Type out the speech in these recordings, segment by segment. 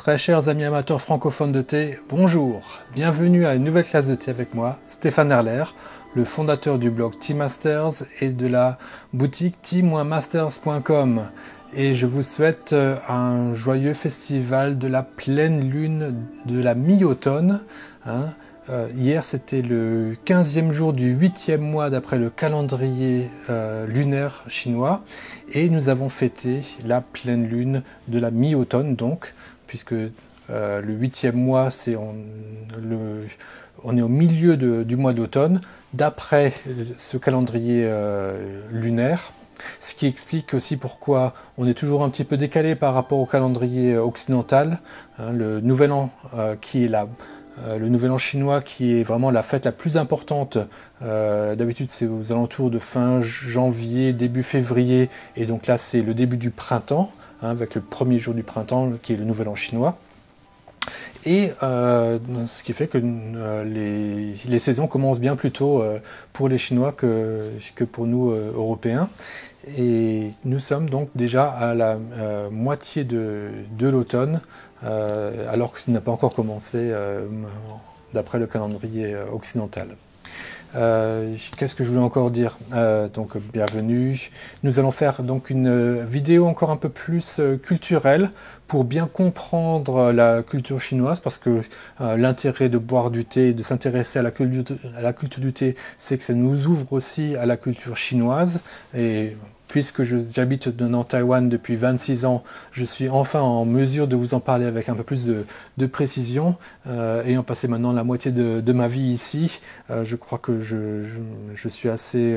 Très chers amis amateurs francophones de thé, bonjour. Bienvenue à une nouvelle classe de thé avec moi, Stéphane Erler, le fondateur du blog Tea Masters et de la boutique tea-masters.com. Et je vous souhaite un joyeux festival de la pleine lune de la mi-automne. Hier, c'était le 15e jour du 8e mois d'après le calendrier lunaire chinois. Et nous avons fêté la pleine lune de la mi-automne, donc, puisque le 8e mois, on est au milieu du mois d'automne, d'après ce calendrier lunaire. Ce qui explique aussi pourquoi on est toujours un petit peu décalé par rapport au calendrier occidental. Le Nouvel An qui est le Nouvel An chinois, qui est vraiment la fête la plus importante. D'habitude, c'est aux alentours de fin janvier, début février. Et donc là, c'est le début du printemps, avec le premier jour du printemps, qui est le Nouvel An chinois. Et ce qui fait que les saisons commencent bien plus tôt pour les Chinois que pour nous, Européens. Et nous sommes donc déjà à la moitié de l'automne, alors qu'il n'a pas encore commencé d'après le calendrier occidental. Qu'est-ce que je voulais encore dire? Donc bienvenue. Nous allons faire donc une vidéo encore un peu plus culturelle pour bien comprendre la culture chinoise, parce que l'intérêt de boire du thé, de s'intéresser à la culture du thé, c'est que ça nous ouvre aussi à la culture chinoise. Et puisque j'habite dans Taïwan depuis 26 ans, je suis enfin en mesure de vous en parler avec un peu plus de précision. Ayant passé maintenant la moitié de ma vie ici, je crois que je suis assez...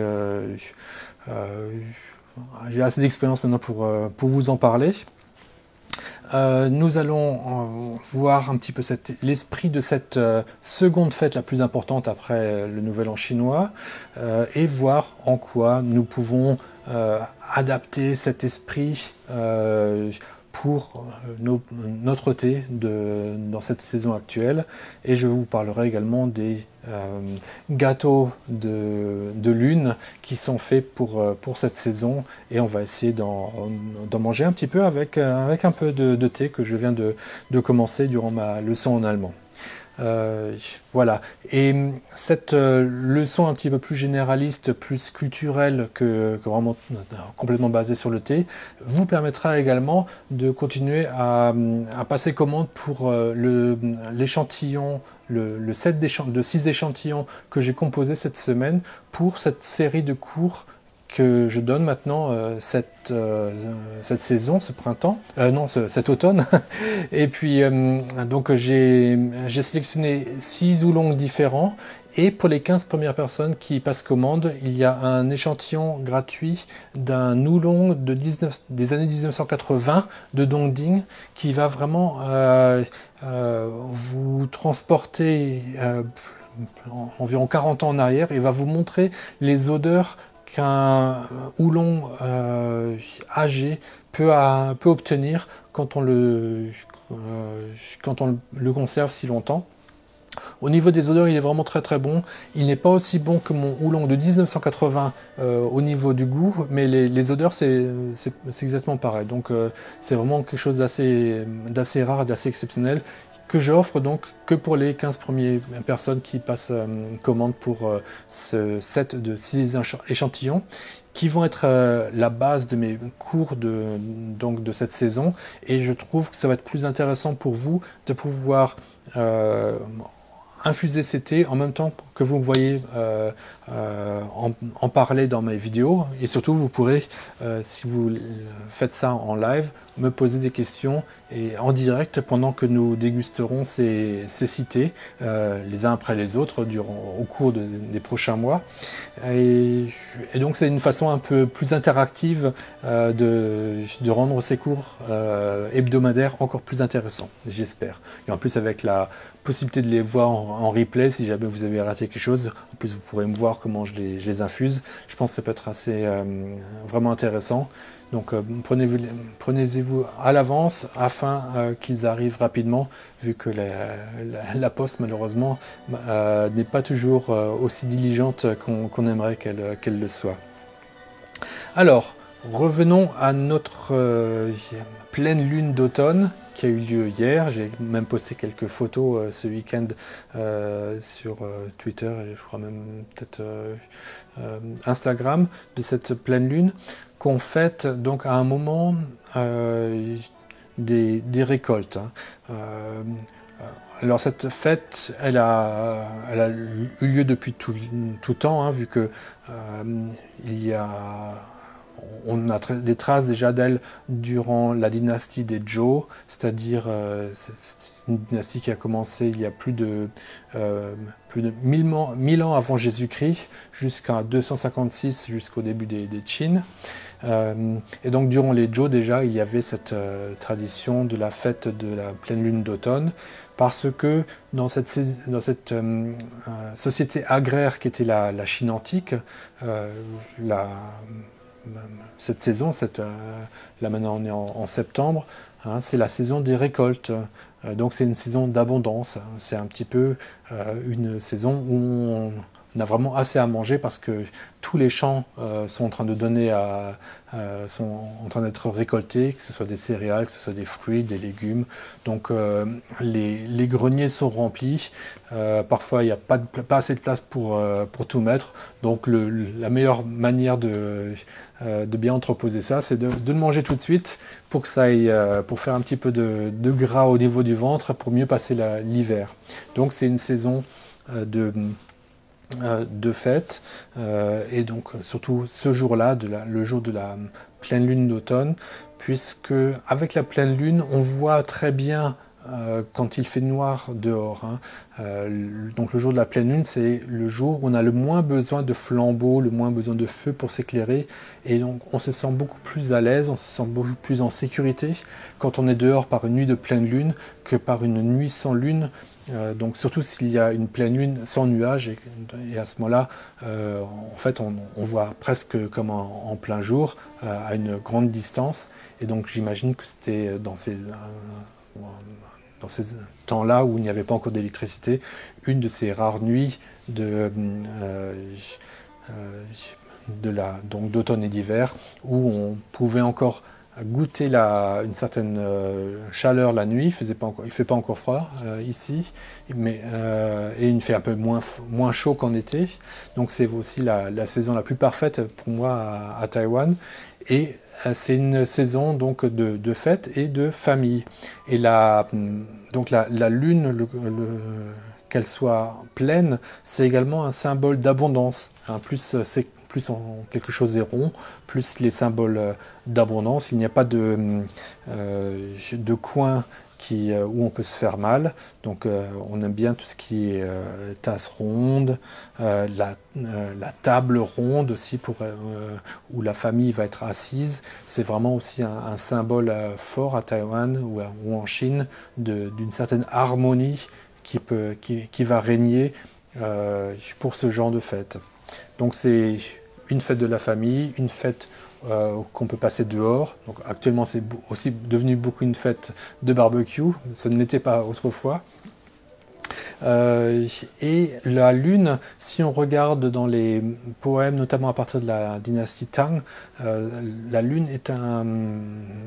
j'ai assez d'expérience maintenant pour vous en parler. Nous allons voir un petit peu l'esprit de cette seconde fête la plus importante après le Nouvel An chinois, et voir en quoi nous pouvons adapter cet esprit pour notre thé dans cette saison actuelle. Et je vous parlerai également des gâteaux de lune qui sont faits pour cette saison, et on va essayer d'en manger un petit peu avec un peu de thé que je viens de commencer durant ma leçon en allemand. Voilà, et cette leçon un petit peu plus généraliste, plus culturelle que vraiment complètement basée sur le thé, vous permettra également de continuer à passer commande pour l'échantillon, le set de 6 échantillons que j'ai composé cette semaine pour cette série de cours que je donne maintenant cette saison, ce printemps, non, cet automne. Et puis, donc j'ai sélectionné 6 oolongs différents, et pour les 15 premières personnes qui passent commande, il y a un échantillon gratuit d'un oolong des années 1980 de Dongding, qui va vraiment vous transporter environ 40 ans en arrière, et va vous montrer les odeurs qu'un oolong âgé peut obtenir quand on le conserve si longtemps. Au niveau des odeurs, il est vraiment très très bon. Il n'est pas aussi bon que mon oolong de 1980 au niveau du goût, mais les odeurs, c'est exactement pareil. Donc c'est vraiment quelque chose d'assez rare, d'assez exceptionnel, que j'offre donc que pour les 15 premières personnes qui passent commande pour ce set de 6 échantillons, qui vont être la base de mes cours de cette saison. Et je trouve que ça va être plus intéressant pour vous de pouvoir infuser ces thés en même temps que vous me voyez en parler dans mes vidéos. Et surtout, vous pourrez, si vous faites ça en live, me poser des questions et en direct pendant que nous dégusterons ces 6 thés, les uns après les autres au cours des prochains mois. Et donc c'est une façon un peu plus interactive de rendre ces cours hebdomadaires encore plus intéressants, j'espère. Et en plus, avec la possibilité de les voir en replay, si jamais vous avez raté quelque chose, en plus vous pourrez me voir comment je les infuse. Je pense que ça peut être assez vraiment intéressant. Donc prenez-vous à l'avance afin qu'ils arrivent rapidement, vu que la poste malheureusement n'est pas toujours aussi diligente qu'on aimerait qu'elle le soit. Alors, revenons à notre pleine lune d'automne. qui a eu lieu hier. J'ai même posté quelques photos ce week-end sur Twitter et je crois même peut-être Instagram de cette pleine lune qu'on fête donc à un moment des récoltes. Alors cette fête, elle a eu lieu depuis tout temps, vu que on a des traces déjà d'elle durant la dynastie des Zhou, c'est-à-dire c'est une dynastie qui a commencé il y a plus de 1000 ans avant Jésus-Christ, jusqu'à 256, jusqu'au début des Qin. Et donc durant les Zhou déjà, il y avait cette tradition de la fête de la pleine lune d'automne, parce que dans cette société agraire qui était la Chine antique, cette saison, là maintenant on est en septembre, c'est la saison des récoltes. Donc c'est une saison d'abondance. C'est un petit peu une saison où on a vraiment assez à manger parce que tous les champs sont en train de sont en train d'être récoltés, que ce soit des céréales, que ce soit des fruits, des légumes. Donc les greniers sont remplis. Parfois il n'y a pas assez de place pour tout mettre. Donc la meilleure manière de bien entreposer ça, c'est de le manger tout de suite pour que ça aille, pour faire un petit peu de gras au niveau du ventre pour mieux passer l'hiver. Donc c'est une saison de fête, et donc surtout ce jour-là, le jour de la pleine lune d'automne, puisque avec la pleine lune, on voit très bien quand il fait noir dehors. Donc le jour de la pleine lune, c'est le jour où on a le moins besoin de flambeaux, le moins besoin de feu pour s'éclairer, et donc on se sent beaucoup plus à l'aise, on se sent beaucoup plus en sécurité quand on est dehors par une nuit de pleine lune que par une nuit sans lune. Donc surtout s'il y a une pleine lune sans nuages, et à ce moment-là, en fait, on voit presque comme en plein jour, à une grande distance. Et donc j'imagine que c'était dans ces temps-là où il n'y avait pas encore d'électricité, une de ces rares nuits donc d'automne et d'hiver où on pouvait encore goûter une certaine chaleur la nuit. Il fait pas encore froid ici, et il fait un peu moins chaud qu'en été. Donc c'est aussi la saison la plus parfaite pour moi à Taïwan. Et c'est une saison donc de fête et de famille. Et donc la lune, qu'elle soit pleine, c'est également un symbole d'abondance. Plus quelque chose est rond, plus les symboles d'abondance. Il n'y a pas de coin où on peut se faire mal. Donc on aime bien tout ce qui est tasse ronde, la table ronde aussi, où la famille va être assise. C'est vraiment aussi un symbole fort à Taïwan ou en Chine d'une certaine harmonie qui va régner pour ce genre de fête. Donc c'est une fête de la famille, une fête qu'on peut passer dehors. Donc actuellement c'est aussi devenu beaucoup une fête de barbecue, ça ne l'était pas autrefois. Et la lune, si on regarde dans les poèmes, notamment à partir de la dynastie Tang, la lune est un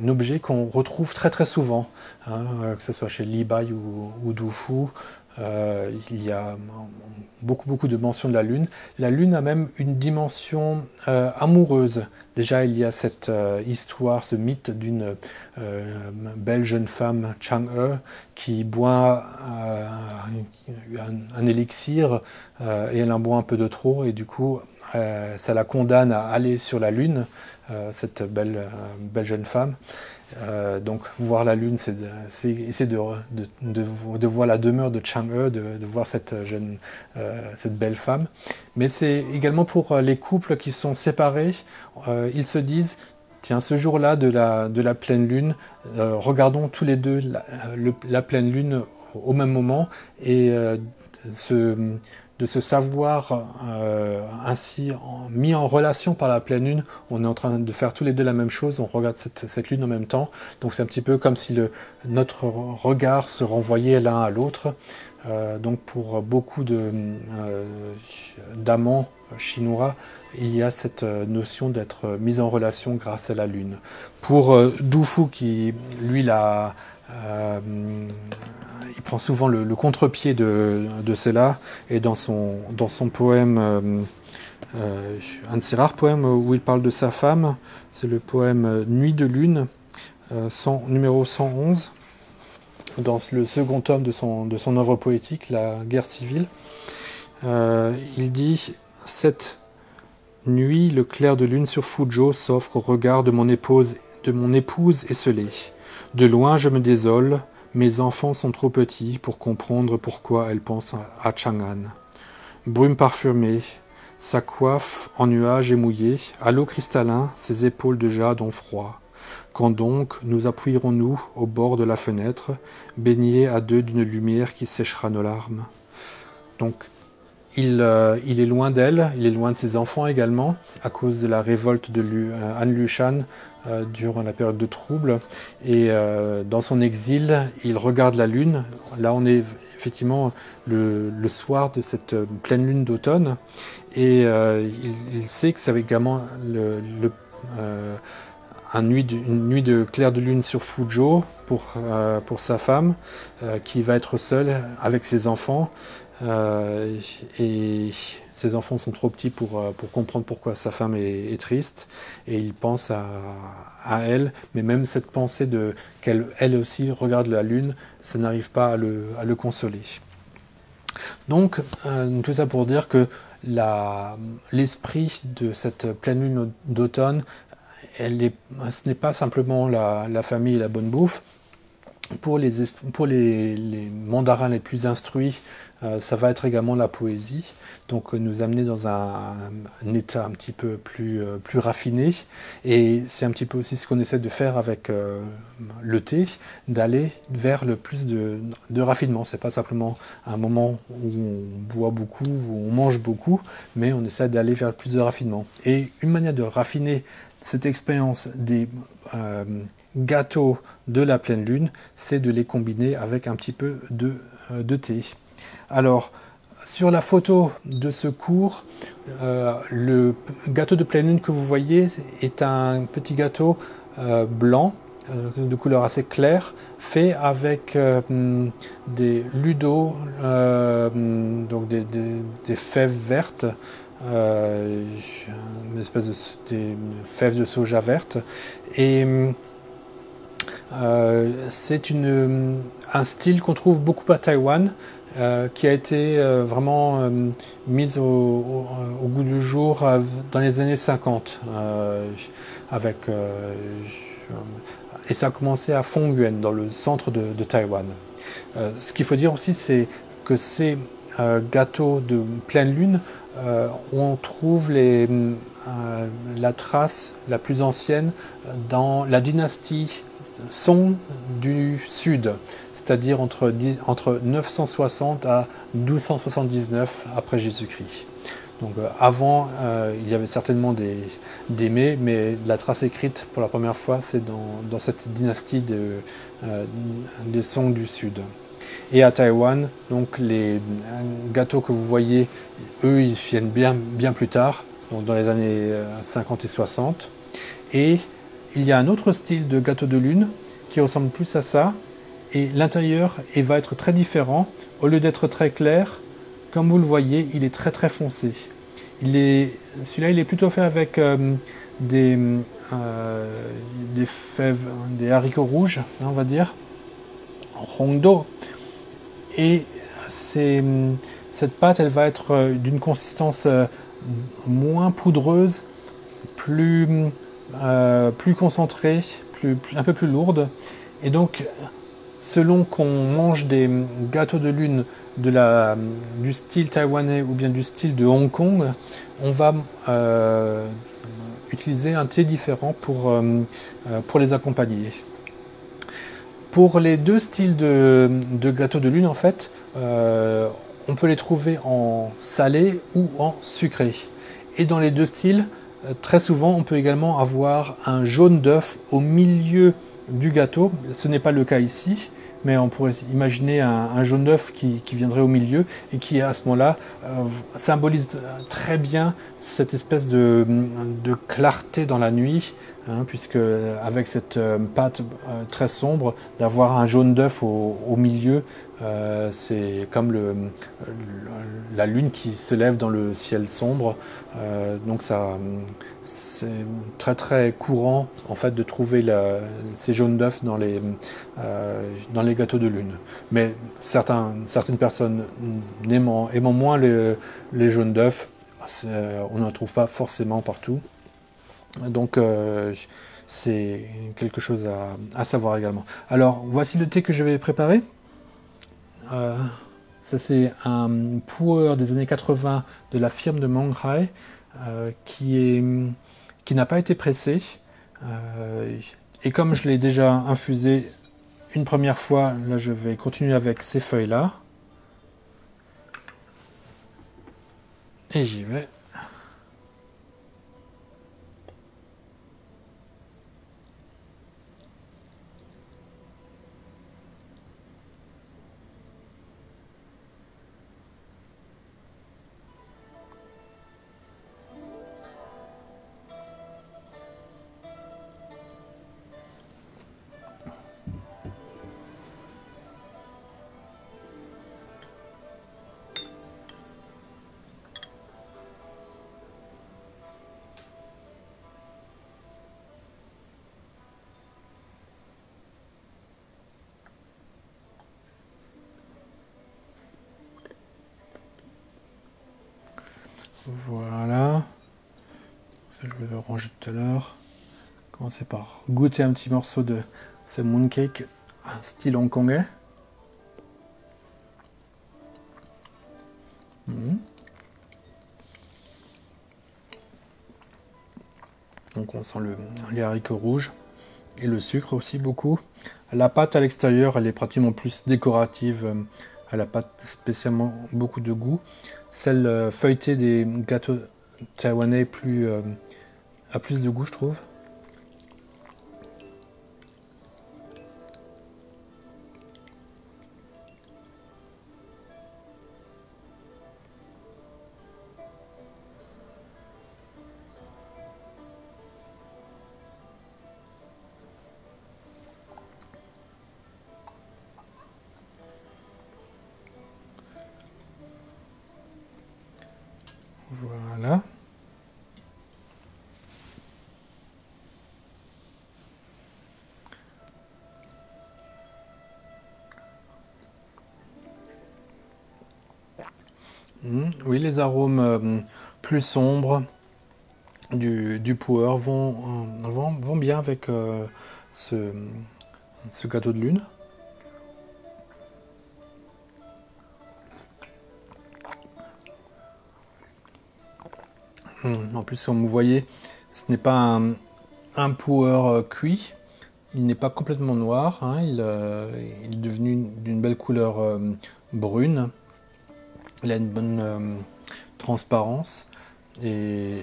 objet qu'on retrouve très très souvent, que ce soit chez Li Bai ou Du Fu. Il y a beaucoup de mentions de la lune. La lune a même une dimension amoureuse. Déjà, il y a cette histoire, ce mythe d'une belle jeune femme, Chang'e, qui boit un élixir et elle en boit un peu de trop, et du coup, ça la condamne à aller sur la lune, cette belle jeune femme. Donc voir la lune, c'est essayer de voir la demeure de Chang'e, de voir cette belle femme. Mais c'est également pour les couples qui sont séparés. Ils se disent, tiens, ce jour-là de la pleine lune, regardons tous les deux la pleine lune au même moment, et de se savoir ainsi mis en relation par la pleine lune. On est en train de faire tous les deux la même chose, on regarde cette lune en même temps. Donc c'est un petit peu comme si notre regard se renvoyait l'un à l'autre. Donc pour beaucoup d'amants chinois, il y a cette notion d'être mis en relation grâce à la lune. Pour Du Fu, qui lui l'a Il prend souvent le contre-pied de cela, et dans son poème, un de ses rares poèmes où il parle de sa femme, c'est le poème Nuit de lune, numéro 111, dans le second tome de son œuvre poétique, La guerre civile. Il dit « Cette nuit, le clair de lune sur Fuzhou s'offre au regard de mon épouse esselée. De loin, je me désole, mes enfants sont trop petits pour comprendre pourquoi elle pense à Chang'an. Brume parfumée, sa coiffe en nuages et mouillée, à l'eau cristallin, ses épaules de jade ont froid. Quand donc nous appuierons-nous au bord de la fenêtre, baignés à deux d'une lumière qui séchera nos larmes ?» Donc, il est loin d'elle, il est loin de ses enfants également, à cause de la révolte de Han Lushan durant la période de trouble. Et dans son exil, il regarde la lune. Là, on est effectivement le soir de cette pleine lune d'automne. Et il sait que c'est également une nuit de clair de lune sur Fuzhou pour sa femme, qui va être seule avec ses enfants. Et ses enfants sont trop petits pour comprendre pourquoi sa femme est triste, et il pense à elle, mais même cette pensée qu'elle aussi regarde la lune, ça n'arrive pas à le consoler. Donc tout ça pour dire que l'esprit de cette pleine lune d'automne, ce n'est pas simplement la famille et la bonne bouffe. Pour les mandarins les plus instruits, ça va être également la poésie, donc nous amener dans un état un petit peu plus raffiné, et c'est un petit peu aussi ce qu'on essaie de faire avec le thé, d'aller vers le plus de raffinement. C'est pas simplement un moment où on boit beaucoup, où on mange beaucoup, mais on essaie d'aller vers le plus de raffinement. Et une manière de raffiner cette expérience des gâteaux de la pleine lune, c'est de les combiner avec un petit peu de thé. Alors, sur la photo de ce cours, le gâteau de pleine lune que vous voyez est un petit gâteau blanc, de couleur assez claire, fait avec des ludos, donc des fèves vertes, une espèce des fèves de soja vertes, et c'est un style qu'on trouve beaucoup à Taïwan, qui a été vraiment mise au goût du jour dans les années 50, et ça a commencé à Fongyuan, dans le centre de Taïwan. Ce qu'il faut dire aussi, c'est que ces gâteaux de pleine lune, on trouve la trace la plus ancienne dans la dynastie Song du Sud, c'est-à-dire entre 960 à 1279 après Jésus-Christ. Donc avant, il y avait certainement des mets, mais la trace écrite pour la première fois, c'est dans cette dynastie des Song du Sud. Et à Taïwan, donc les gâteaux que vous voyez, eux, ils viennent bien plus tard, donc dans les années 50 et 60. Et il y a un autre style de gâteau de lune qui ressemble plus à ça, et l'intérieur va être très différent. Au lieu d'être très clair, comme vous le voyez, il est très foncé. Celui-là, il est plutôt fait avec des fèves, des haricots rouges, on va dire, hongdo. Et cette pâte, elle va être d'une consistance moins poudreuse, plus concentrée, un peu plus lourde. Et donc, selon qu'on mange des gâteaux de lune du style taïwanais ou bien du style de Hong Kong, on va utiliser un thé différent pour les accompagner. Pour les deux styles de gâteaux de lune, en fait, on peut les trouver en salé ou en sucré. Et dans les deux styles, très souvent, on peut également avoir un jaune d'œuf au milieu du gâteau. Ce n'est pas le cas ici, mais on pourrait imaginer un jaune d'œuf qui viendrait au milieu et qui, à ce moment-là, symbolise très bien cette espèce de clarté dans la nuit hein, puisque avec cette pâte très sombre, d'avoir un jaune d'œuf au milieu, c'est comme la lune qui se lève dans le ciel sombre. Donc ça, c'est très très courant en fait de trouver ces jaunes d'œufs dans dans les gâteaux de lune. Mais certaines personnes aimant moins les jaunes d'œufs, on n'en trouve pas forcément partout. Donc c'est quelque chose à savoir également. Alors voici le thé que je vais préparer. Ça c'est un pu'er des années 80 de la firme de Monghai qui n'a pas été pressé. Et comme je l'ai déjà infusé une première fois, là je vais continuer avec ces feuilles là. Et j'y vais. Voilà. Ça, je vais le ranger tout à l'heure. Commencer par goûter un petit morceau de ce mooncake style hongkongais. Donc on sent les haricots rouges et le sucre aussi beaucoup. La pâte à l'extérieur, elle est pratiquement plus décorative. Elle n'a pas spécialement beaucoup de goût. Celle feuilletée des gâteaux taïwanais a plus de goût, je trouve. Voilà. Oui, les arômes plus sombres du pu'er vont bien avec ce gâteau de lune. En plus, comme vous voyez, ce n'est pas un pu'er cuit. Il n'est pas complètement noir. Hein, il est devenu d'une belle couleur brune. Il a une bonne transparence. Et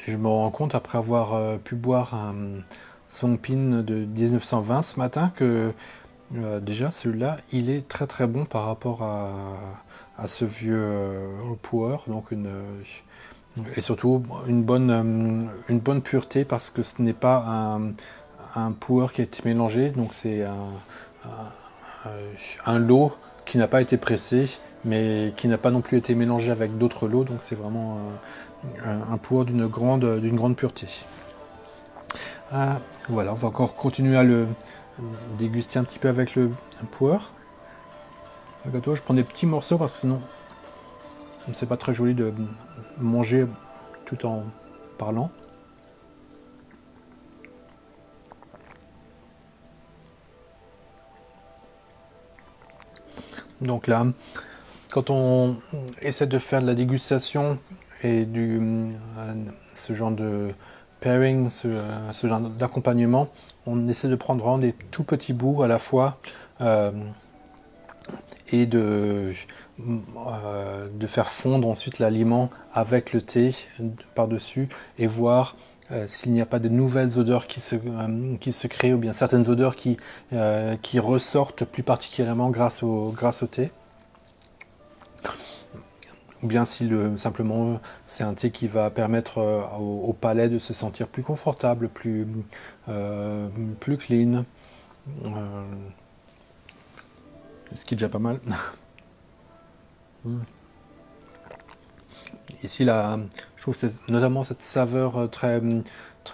je me rends compte, après avoir pu boire un Songpin de 1920 ce matin, que déjà celui-là, il est très très bon par rapport à ce vieux pu'er. Donc et surtout une bonne pureté, parce que ce n'est pas un pu'er qui a été mélangé, donc c'est un lot qui n'a pas été pressé, mais qui n'a pas non plus été mélangé avec d'autres lots, donc c'est vraiment un pu'er d'une grande pureté. Voilà, on va encore continuer à le déguster un petit peu avec le pu'er. Le gâteau, je prends des petits morceaux parce que sinon c'est pas très joli de manger tout en parlant. Donc là, quand on essaie de faire de la dégustation et ce genre de pairing, ce genre d'accompagnement, on essaie de prendre vraiment des tout petits bouts à la fois et de faire fondre ensuite l'aliment avec le thé par-dessus et voir s'il n'y a pas de nouvelles odeurs qui se créent, ou bien certaines odeurs qui ressortent plus particulièrement grâce au thé. ou bien si simplement c'est un thé qui va permettre au palais de se sentir plus confortable, plus clean, ce qui est déjà pas mal. Ici, là, je trouve que c'est notamment cette saveur très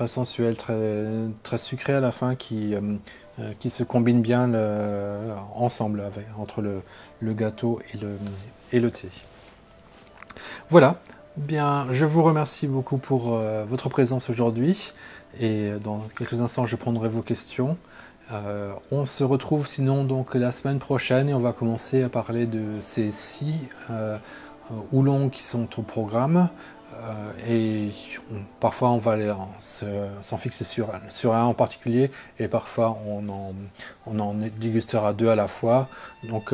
sensuelle, très sucrée à la fin qui se combine bien ensemble entre le gâteau et le thé. Voilà, bien, je vous remercie beaucoup pour votre présence aujourd'hui et dans quelques instants je prendrai vos questions. On se retrouve sinon donc la semaine prochaine et on va commencer à parler de ces 6 oolongs qui sont au programme. Parfois on va s'en fixer sur un en particulier et parfois on en dégustera 2 à la fois. Donc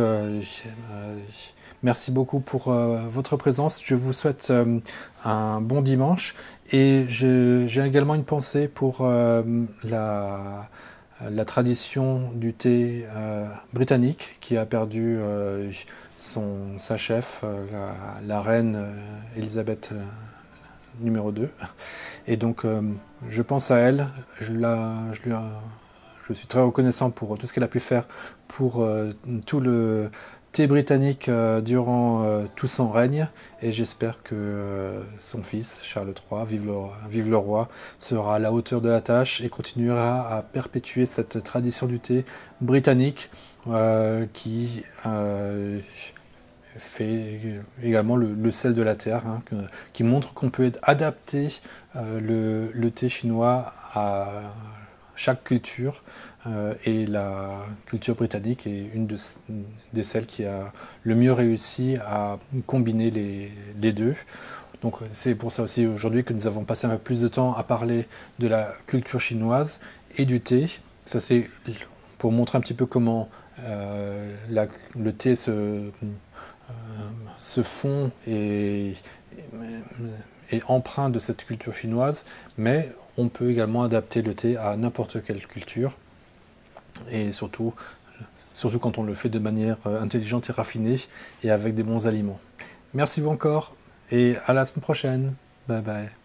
merci beaucoup pour votre présence. Je vous souhaite un bon dimanche et j'ai également une pensée pour la tradition du thé britannique qui a perdu sa chef, la reine Elisabeth numéro 2. Et donc je pense à elle, je suis très reconnaissant pour tout ce qu'elle a pu faire pour tout le thé britannique durant tout son règne, et j'espère que son fils, Charles III, vive le roi, sera à la hauteur de la tâche et continuera à perpétuer cette tradition du thé britannique qui fait également le sel de la terre, hein, qui montre qu'on peut adapter le thé chinois à chaque culture, et la culture britannique est une des celles qui a le mieux réussi à combiner les deux. Donc c'est pour ça aussi aujourd'hui que nous avons passé un peu plus de temps à parler de la culture chinoise et du thé. Ça c'est pour montrer un petit peu comment le thé se fond et empreint de cette culture chinoise, mais on peut également adapter le thé à n'importe quelle culture, et surtout quand on le fait de manière intelligente et raffinée et avec des bons aliments. Merci encore et à la semaine prochaine. Bye bye.